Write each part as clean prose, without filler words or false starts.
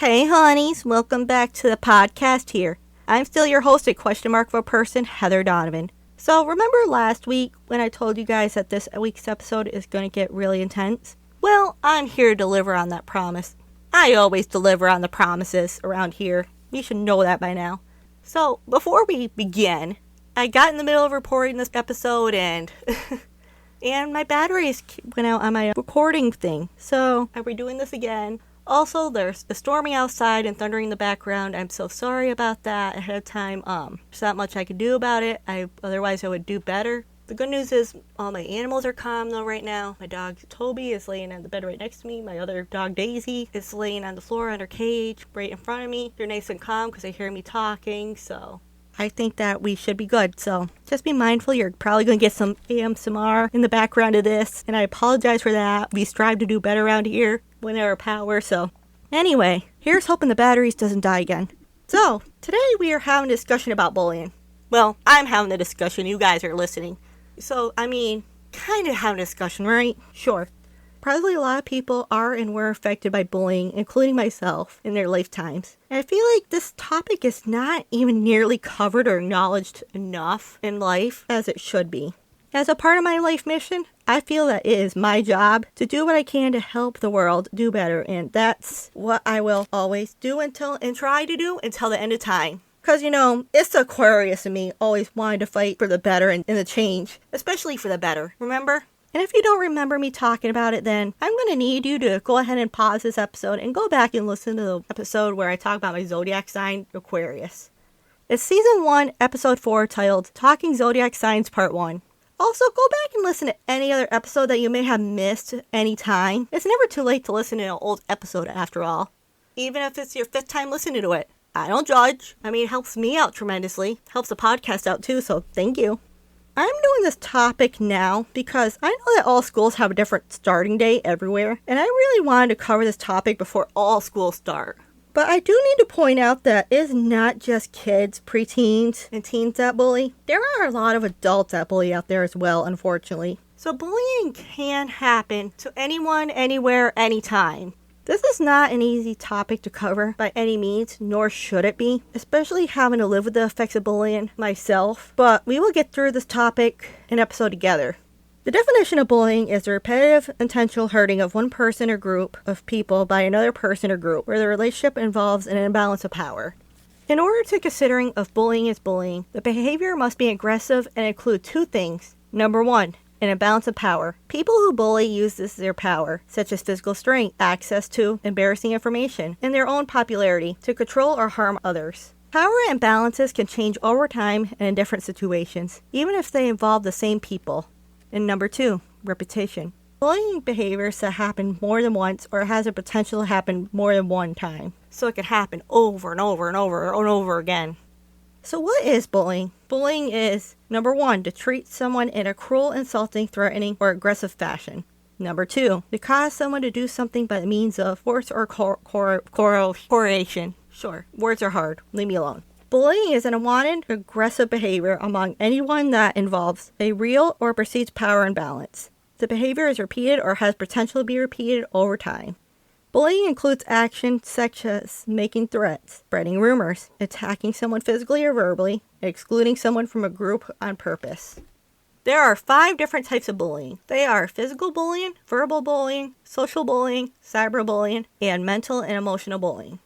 Hey honeys, welcome back to the podcast here. I'm still your host at question mark of a person, Heather Donovan. So remember last week when I told you guys that this week's episode is going to get really intense? Well, I'm here to deliver on that promise. I always deliver on the promises around here. You should know that by now. So before we begin, I got in the middle of recording this episode and my batteries went out on my recording thing. So are we doing this again? Also, there's the storming outside and thundering in the background. I'm so sorry about that ahead of time. There's not much I could do about it. Otherwise I would do better. The good news is all my animals are calm though right now. My dog Toby is laying on the bed right next to me. My other dog Daisy is laying on the floor under cage right in front of me. They're nice and calm because they hear me talking, so I think that we should be good. So just be mindful. You're probably going to get some ASMR in the background of this, and I apologize for that. We strive to do better around here when there are power. So anyway, here's hoping the batteries doesn't die again. So today we are having a discussion about bullying. Well, I'm having the discussion. You guys are listening. So, kind of having a discussion, right? Sure. Probably a lot of people are and were affected by bullying, including myself, in their lifetimes. And I feel like this topic is not even nearly covered or acknowledged enough in life as it should be. As a part of my life mission, I feel that it is my job to do what I can to help the world do better. And that's what I will always do and try to do until the end of time. Because, it's the Aquarius in me always wanted to fight for the better and the change, especially for the better. Remember? And if you don't remember me talking about it, then I'm going to need you to go ahead and pause this episode and go back and listen to the episode where I talk about my zodiac sign, Aquarius. It's season 1, episode 4, titled Talking Zodiac Signs Part 1. Also, go back and listen to any other episode that you may have missed any time. It's never too late to listen to an old episode after all. Even if it's your 5th time listening to it. I don't judge. It helps me out tremendously. Helps the podcast out too, so thank you. I'm doing this topic now because I know that all schools have a different starting date everywhere, and I really wanted to cover this topic before all schools start. But I do need to point out that it is not just kids, preteens, and teens that bully. There are a lot of adults that bully out there as well, unfortunately. So bullying can happen to anyone, anywhere, anytime. This is not an easy topic to cover by any means, nor should it be, especially having to live with the effects of bullying myself, but we will get through this topic and episode together. The definition of bullying is the repetitive, intentional hurting of one person or group of people by another person or group, where the relationship involves an imbalance of power. In order to considering if bullying is bullying, the behavior must be aggressive and include 2 things. Number 1, an imbalance of power. People who bully use their power, such as physical strength, access to embarrassing information, and their own popularity, to control or harm others. Power imbalances can change over time and in different situations, even if they involve the same people. And number 2, repetition. Bullying behaviors that happen more than once or has a potential to happen more than one time. So it can happen over and over and over and over again. So what is bullying? Bullying is, number 1, to treat someone in a cruel, insulting, threatening, or aggressive fashion. Number 2, to cause someone to do something by the means of force or coercion. Sure, words are hard. Leave me alone. Bullying is an unwanted, aggressive behavior among anyone that involves a real or perceived power imbalance. The behavior is repeated or has potential to be repeated over time. Bullying includes actions such as making threats, spreading rumors, attacking someone physically or verbally, and excluding someone from a group on purpose. There are 5 different types of bullying. They are physical bullying, verbal bullying, social bullying, cyberbullying, and mental and emotional bullying.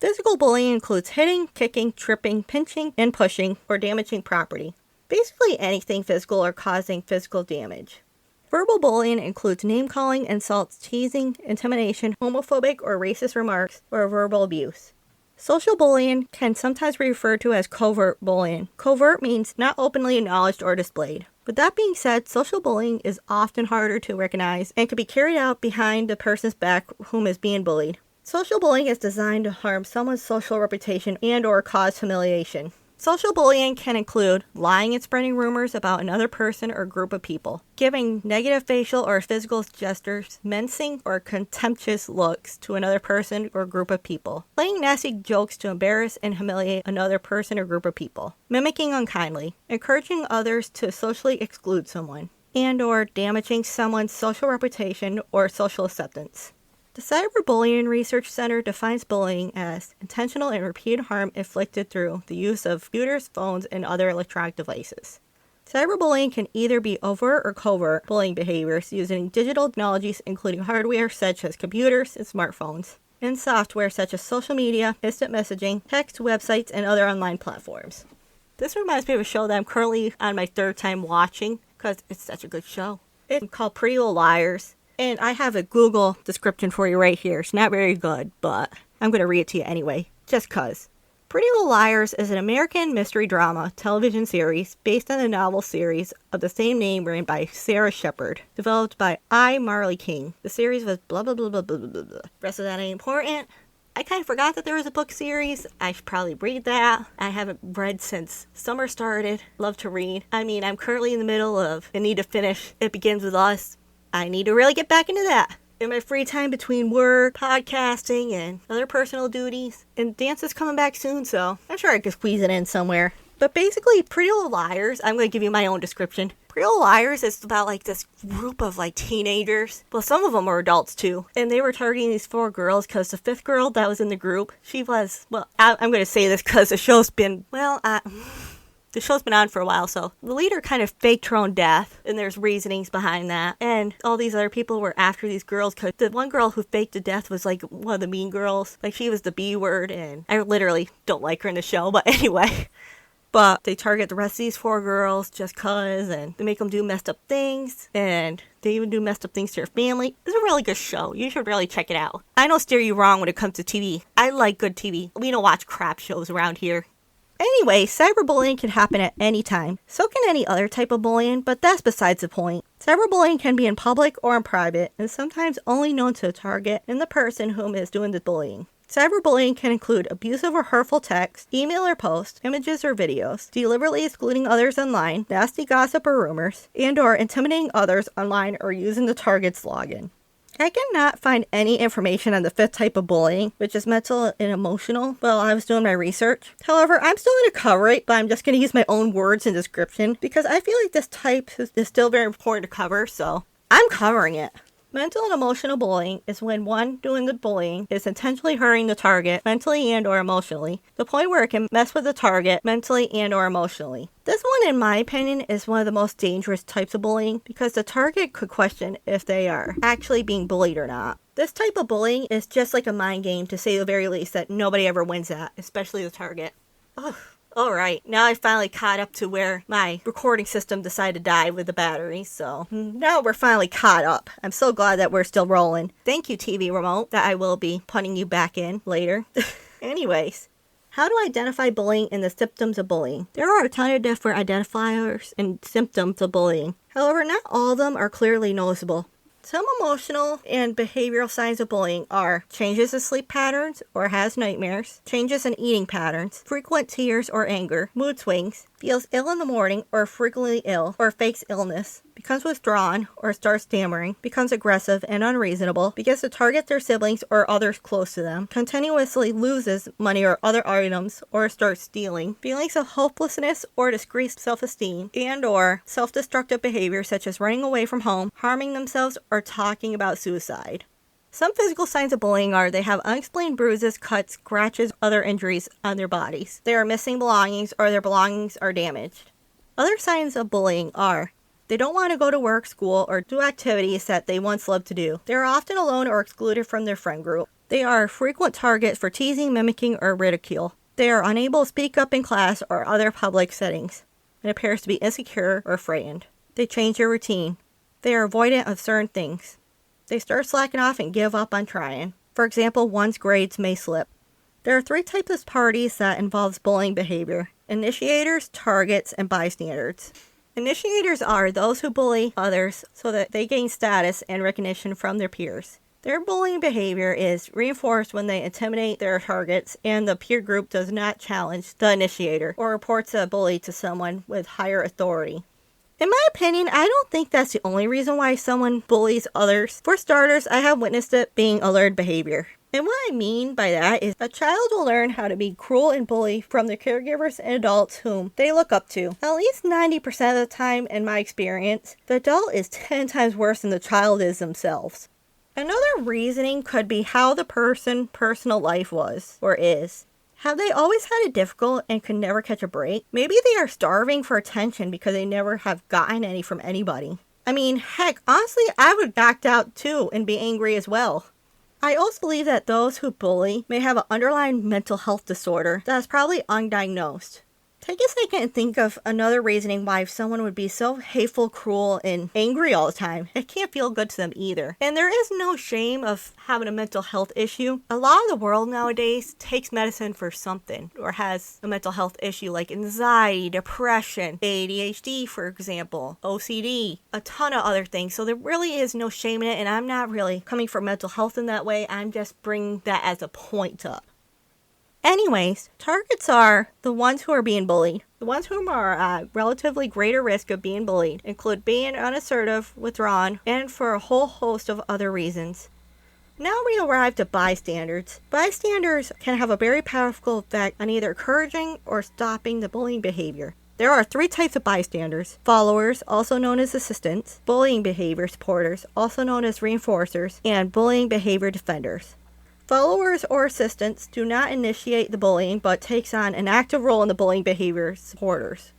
Physical bullying includes hitting, kicking, tripping, pinching, and pushing, or damaging property. Basically anything physical or causing physical damage. Verbal bullying includes name-calling, insults, teasing, intimidation, homophobic or racist remarks, or verbal abuse. Social bullying can sometimes be referred to as covert bullying. Covert means not openly acknowledged or displayed. With that being said, social bullying is often harder to recognize and can be carried out behind the person's back whom is being bullied. Social bullying is designed to harm someone's social reputation and or cause humiliation. Social bullying can include lying and spreading rumors about another person or group of people, giving negative facial or physical gestures, menacing or contemptuous looks to another person or group of people, playing nasty jokes to embarrass and humiliate another person or group of people, mimicking unkindly, encouraging others to socially exclude someone, and or damaging someone's social reputation or social acceptance. The Cyberbullying Research Center defines bullying as intentional and repeated harm inflicted through the use of computers, phones, and other electronic devices. Cyberbullying can either be overt or covert bullying behaviors using digital technologies including hardware such as computers and smartphones, and software such as social media, instant messaging, text, websites, and other online platforms. This reminds me of a show that I'm currently on my third time watching because it's such a good show. It's called Pretty Little Liars. And I have a Google description for you right here. It's not very good, but I'm going to read it to you anyway, just cuz. Pretty Little Liars is an American mystery drama television series based on the novel series of the same name written by Sarah Shepard, developed by I. Marley King. The series was blah blah blah blah blah blah blah. Rest of that ain't important. I kind of forgot that there was a book series. I should probably read that. I haven't read since summer started. Love to read. I mean, I'm currently in the middle of I need to finish It Begins With Us. I need to really get back into that. In my free time between work, podcasting, and other personal duties. And dance is coming back soon, so I'm sure I could squeeze it in somewhere. But basically, Pretty Little Liars, I'm going to give you my own description. Pretty Little Liars is about like this group of like teenagers. Well, some of them are adults too. And they were targeting these 4 girls because the 5th girl that was in the group, she was, well, I'm going to say this because the show's been, the show's been on for a while, so the leader kind of faked her own death, and there's reasonings behind that. And all these other people were after these girls, because the one girl who faked the death was like one of the mean girls. Like, she was the B word, and I literally don't like her in the show, but anyway. But they target the rest of these 4 girls just cuz, and they make them do messed up things, and they even do messed up things to their family. It's a really good show. You should really check it out. I don't steer you wrong when it comes to TV. I like good TV. We don't watch crap shows around here. Anyway, cyberbullying can happen at any time. So can any other type of bullying, but that's besides the point. Cyberbullying can be in public or in private, and sometimes only known to the target and the person whom is doing the bullying. Cyberbullying can include abusive or hurtful text, email or post, images or videos, deliberately excluding others online, nasty gossip or rumors, and/or intimidating others online or using the target's login. I cannot find any information on the 5th type of bullying, which is mental and emotional, while I was doing my research. However, I'm still going to cover it, but I'm just going to use my own words and description, because I feel like this type is still very important to cover, so I'm covering it. Mental and emotional bullying is when one doing the bullying is intentionally hurting the target mentally and or emotionally, to the point where it can mess with the target mentally and or emotionally. This one, in my opinion, is one of the most dangerous types of bullying because the target could question if they are actually being bullied or not. This type of bullying is just like a mind game, to say the very least, that nobody ever wins at, especially the target. Ugh. Alright, now I finally caught up to where my recording system decided to die with the battery, so now we're finally caught up. I'm so glad that we're still rolling. Thank you, TV remote, that I will be putting you back in later. Anyways, how to identify bullying and the symptoms of bullying. There are a ton of different identifiers and symptoms of bullying. However, not all of them are clearly noticeable. Some emotional and behavioral signs of bullying are changes in sleep patterns or has nightmares, changes in eating patterns, frequent tears or anger, mood swings, feels ill in the morning or frequently ill or fakes illness, becomes withdrawn or starts stammering, becomes aggressive and unreasonable, begins to target their siblings or others close to them, continuously loses money or other items or starts stealing, feelings of hopelessness or decreased self-esteem, and or self-destructive behavior such as running away from home, harming themselves, or talking about suicide. Some physical signs of bullying are they have unexplained bruises, cuts, scratches, other injuries on their bodies. They are missing belongings or their belongings are damaged. Other signs of bullying are they don't want to go to work, school, or do activities that they once loved to do. They are often alone or excluded from their friend group. They are frequent targets for teasing, mimicking, or ridicule. They are unable to speak up in class or other public settings and appears to be insecure or frightened. They change their routine. They are avoidant of certain things. They start slacking off and give up on trying. For example, one's grades may slip. There are 3 types of parties that involves bullying behavior: initiators, targets, and bystanders. Initiators are those who bully others so that they gain status and recognition from their peers. Their bullying behavior is reinforced when they intimidate their targets and the peer group does not challenge the initiator or reports a bully to someone with higher authority. In my opinion, I don't think that's the only reason why someone bullies others. For starters, I have witnessed it being a learned behavior. And what I mean by that is a child will learn how to be cruel and bully from the caregivers and adults whom they look up to. At least 90% of the time, in my experience, the adult is 10 times worse than the child is themselves. Another reasoning could be how the person's personal life was or is. Have they always had it difficult and could never catch a break? Maybe they are starving for attention because they never have gotten any from anybody. I mean, heck, honestly, I would act out too and be angry as well. I also believe that those who bully may have an underlying mental health disorder that is probably undiagnosed. Take a second and think of another reasoning why someone would be so hateful, cruel, and angry all the time. It can't feel good to them either. And there is no shame of having a mental health issue. A lot of the world nowadays takes medicine for something or has a mental health issue like anxiety, depression, ADHD, for example, OCD, a ton of other things. So there really is no shame in it, and I'm not really coming for mental health in that way. I'm just bringing that as a point up. Anyways, targets are the ones who are being bullied. The ones who are at relatively greater risk of being bullied include being unassertive, withdrawn, and for a whole host of other reasons. Now we arrive to bystanders. Bystanders can have a very powerful effect on either encouraging or stopping the bullying behavior. There are 3 types of bystanders: followers, also known as assistants, bullying behavior supporters, also known as reinforcers, and bullying behavior defenders. Followers or assistants do not initiate the bullying but takes on an active role in the bullying behavior supporters.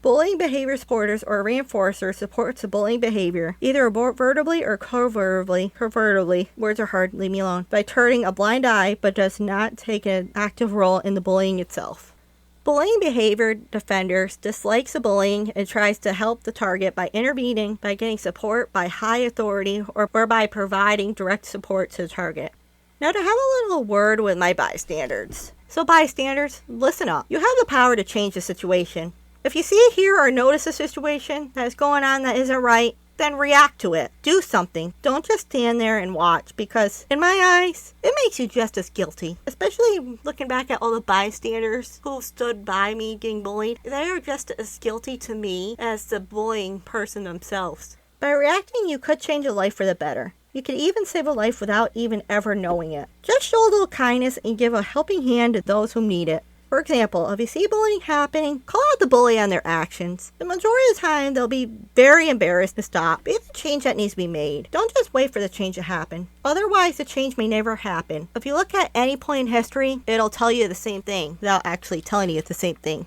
Bullying behavior supporters or reinforcers supports the bullying behavior either overtly or covertly, words are hard, leave me alone, by turning a blind eye but does not take an active role in the bullying itself. Bullying behavior defenders dislikes the bullying and tries to help the target by intervening, by getting support by high authority, or by providing direct support to the target. Now to have a little word with my bystanders. So bystanders, listen up. You have the power to change the situation. If you see, hear, or notice a situation that is going on that isn't right, then react to it. Do something. Don't just stand there and watch, because in my eyes, it makes you just as guilty. Especially looking back at all the bystanders who stood by me getting bullied. They are just as guilty to me as the bullying person themselves. By reacting, you could change a life for the better. You could even save a life without even ever knowing it. Just show a little kindness and give a helping hand to those who need it. For example, if you see bullying happening, call out the bully on their actions. The majority of the time, they'll be very embarrassed to stop. Be the change that needs to be made. Don't just wait for the change to happen. Otherwise, the change may never happen. If you look at any point in history, it'll tell you the same thing without actually telling you the same thing.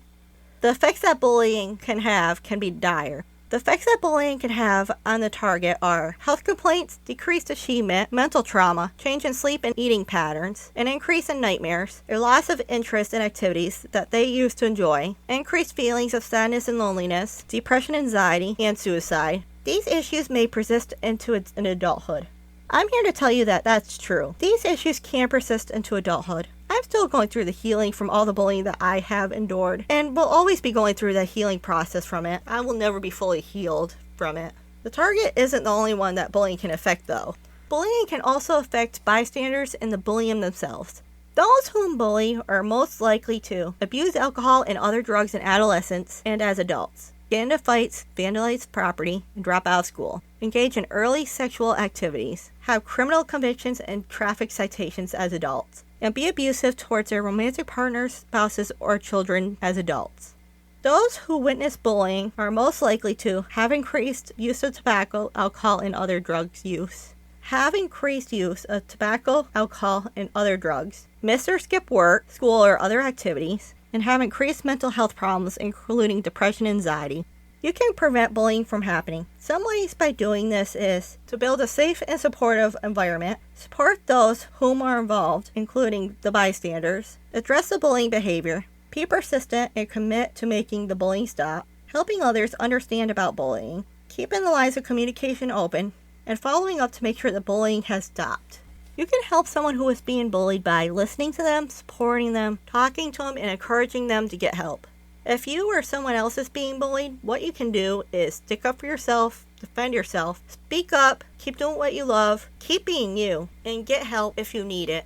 The effects that bullying can have can be dire. The effects that bullying can have on the target are health complaints, decreased achievement, mental trauma, change in sleep and eating patterns, an increase in nightmares, a loss of interest in activities that they used to enjoy, increased feelings of sadness and loneliness, depression, anxiety, and suicide. These issues may persist into an adulthood. I'm here to tell you that that's true. These issues can persist into adulthood. I'm still going through the healing from all the bullying that I have endured, and will always be going through the healing process from it. I will never be fully healed from it. The target isn't the only one that bullying can affect, though. Bullying can also affect bystanders and the bullying themselves. Those whom bully are most likely to abuse alcohol and other drugs in adolescence and as adults, get into fights, vandalize property, and drop out of school, engage in early sexual activities, have criminal convictions and traffic citations as adults, and be abusive towards their romantic partners, spouses, or children as adults. Those who witness bullying are most likely to have increased use of tobacco, alcohol, and other drugs use, have increased use of tobacco, alcohol, and other drugs, miss or skip work, school, or other activities, and have increased mental health problems, including depression and anxiety. You can prevent bullying from happening. Some ways by doing this is to build a safe and supportive environment, support those whom are involved, including the bystanders, address the bullying behavior, be persistent and commit to making the bullying stop, helping others understand about bullying, keeping the lines of communication open, and following up to make sure the bullying has stopped. You can help someone who is being bullied by listening to them, supporting them, talking to them, and encouraging them to get help. If you or someone else is being bullied, what you can do is stick up for yourself, defend yourself, speak up, keep doing what you love, keep being you, and get help if you need it.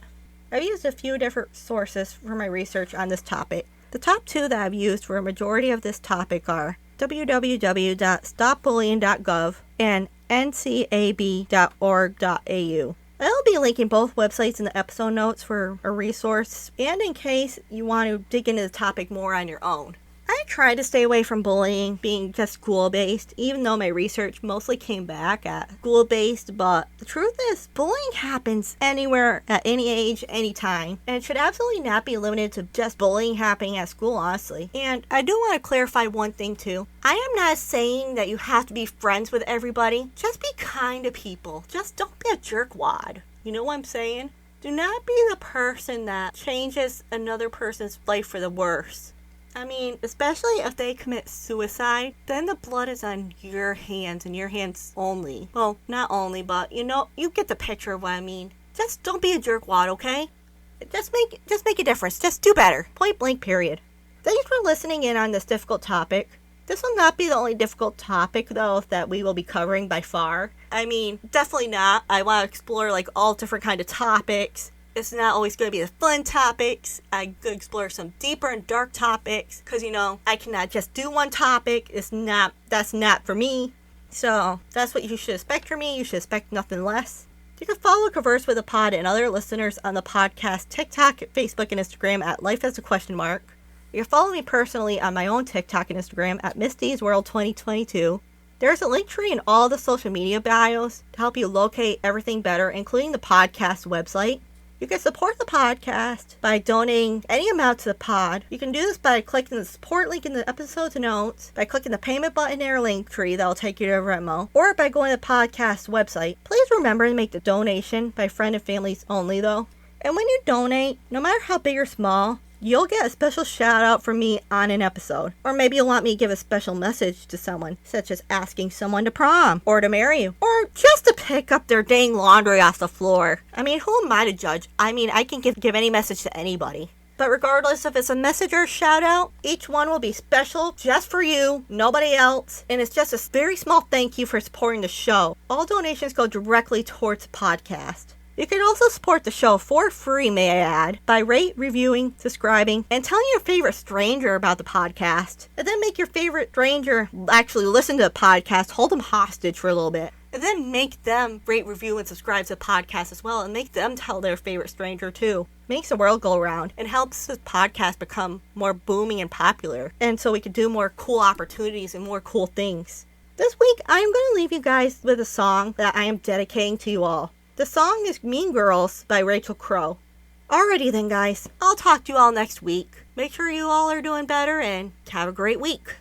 I've used a few different sources for my research on this topic. The top 2 that I've used for a majority of this topic are www.stopbullying.gov and ncab.org.au. I'll be linking both websites in the episode notes for a resource and in case you want to dig into the topic more on your own. I try to stay away from bullying being just school-based, even though my research mostly came back at school-based, but the truth is, bullying happens anywhere, at any age, any time, and it should absolutely not be limited to just bullying happening at school, honestly. And I do want to clarify one thing too. I am not saying that you have to be friends with everybody. Just be kind to people. Just don't be a jerkwad. You know what I'm saying? Do not be the person that changes another person's life for the worse. I mean, especially if they commit suicide, then the blood is on your hands and your hands only. Well, not only, but you get the picture of what I mean. Just don't be a jerkwad, okay? Just make a difference. Just do better. Point blank, period. Thanks for listening in on this difficult topic. This will not be the only difficult topic, though, that we will be covering by far. I mean, definitely not. I want to explore, all different kind of topics. It's not always going to be the fun topics. I could explore some deeper and dark topics. Because, I cannot just do one topic. That's not for me. So, that's what you should expect from me. You should expect nothing less. You can follow Converse with a Pod and other listeners on the podcast TikTok, Facebook, and Instagram at Life as a Question Mark. You can follow me personally on my own TikTok and Instagram at MissDeesWorld2022. There's a link tree in all the social media bios to help you locate everything better, including the podcast website. You can support the podcast by donating any amount to the pod. You can do this by clicking the support link in the episode notes, by clicking the payment button in our link tree that will take you to Venmo, or by going to the podcast website. Please remember to make the donation by friend and families only, though. And when you donate, no matter how big or small, you'll get a special shout out from me on an episode. Or maybe you'll want me to give a special message to someone, such as asking someone to prom, or to marry you, or just to pick up their dang laundry off the floor. I mean, who am I to judge? I mean, I can give any message to anybody. But regardless if it's a message or a shout out, each one will be special just for you, nobody else. And it's just a very small thank you for supporting the show. All donations go directly towards the podcast. You can also support the show for free, may I add, by reviewing, subscribing, and telling your favorite stranger about the podcast. And then make your favorite stranger actually listen to the podcast, hold them hostage for a little bit. And then make them rate, review, and subscribe to the podcast as well, and make them tell their favorite stranger too. Makes the world go around and helps the podcast become more booming and popular. And so we can do more cool opportunities and more cool things. This week, I am going to leave you guys with a song that I am dedicating to you all. The song is Mean Girls by Rachel Crow. Alrighty then, guys. I'll talk to you all next week. Make sure you all are doing better and have a great week.